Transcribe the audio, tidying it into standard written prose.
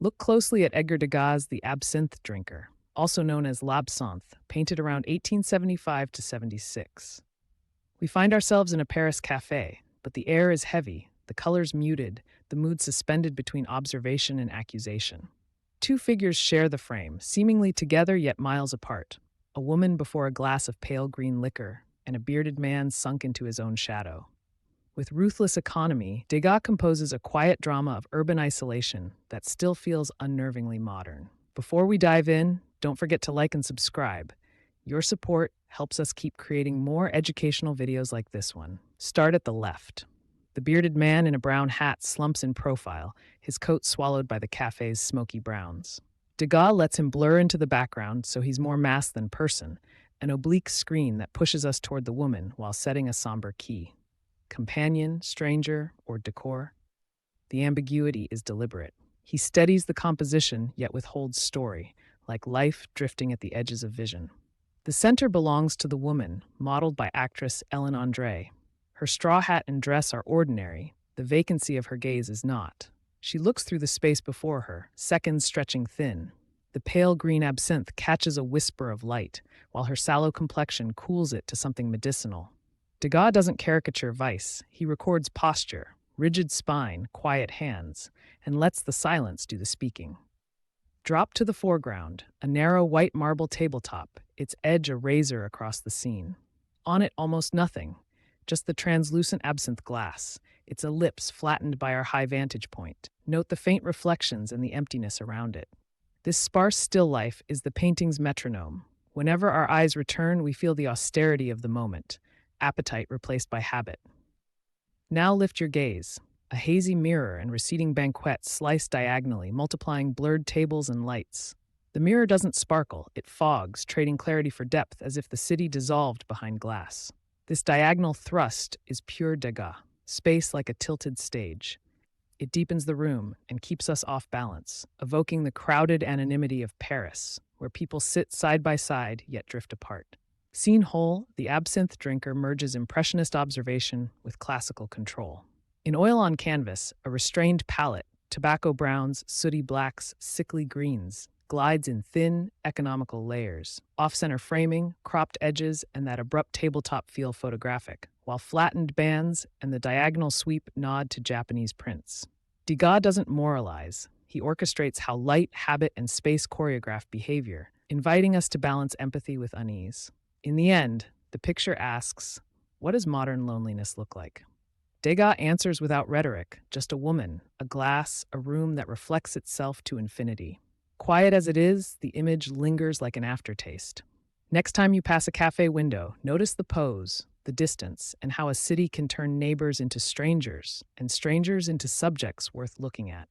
Look closely at Edgar Degas, the Absinthe drinker, also known as l'Absinthe, painted around 1875 to 76. We find ourselves in a Paris café, but the air is heavy, the colors muted, the mood suspended between observation and accusation. Two figures share the frame, seemingly together yet miles apart. A woman before a glass of pale green liquor, and a bearded man sunk into his own shadow. With ruthless economy, Degas composes a quiet drama of urban isolation that still feels unnervingly modern. Before we dive in, don't forget to like and subscribe. Your support helps us keep creating more educational videos like this one. Start at the left. The bearded man in a brown hat slumps in profile, his coat swallowed by the cafe's smoky browns. Degas lets him blur into the background so he's more mask than person, an oblique screen that pushes us toward the woman while setting a somber key. Companion, stranger, or decor? The ambiguity is deliberate. He steadies the composition yet withholds story, like life drifting at the edges of vision. The center belongs to the woman, modeled by actress Ellen Andrée. Her straw hat and dress are ordinary, the vacancy of her gaze is not. She looks through the space before her, seconds stretching thin. The pale green absinthe catches a whisper of light, while her sallow complexion cools it to something medicinal. Degas doesn't caricature vice, he records posture, rigid spine, quiet hands, and lets the silence do the speaking. Drop to the foreground, a narrow white marble tabletop, its edge a razor across the scene. On it almost nothing, just the translucent absinthe glass, its ellipse flattened by our high vantage point. Note the faint reflections and the emptiness around it. This sparse still life is the painting's metronome. Whenever our eyes return, we feel the austerity of the moment, appetite replaced by habit. Now lift your gaze. A hazy mirror and receding banquette slice diagonally, multiplying blurred tables and lights. The mirror doesn't sparkle, it fogs, trading clarity for depth as if the city dissolved behind glass. This diagonal thrust is pure Degas, space like a tilted stage. It deepens the room and keeps us off balance, evoking the crowded anonymity of Paris, where people sit side by side yet drift apart. Seen whole, the absinthe drinker merges impressionist observation with classical control. In oil on canvas, a restrained palette, tobacco browns, sooty blacks, sickly greens, glides in thin, economical layers. Off-center framing, cropped edges, and that abrupt tabletop feel photographic, while flattened bands and the diagonal sweep nod to Japanese prints. Degas doesn't moralize. He orchestrates how light, habit, and space choreograph behavior, inviting us to balance empathy with unease. In the end, the picture asks, what does modern loneliness look like? Degas answers without rhetoric, just a woman, a glass, a room that reflects itself to infinity. Quiet as it is, the image lingers like an aftertaste. Next time you pass a cafe window, notice the pose, the distance, and how a city can turn neighbors into strangers, and strangers into subjects worth looking at.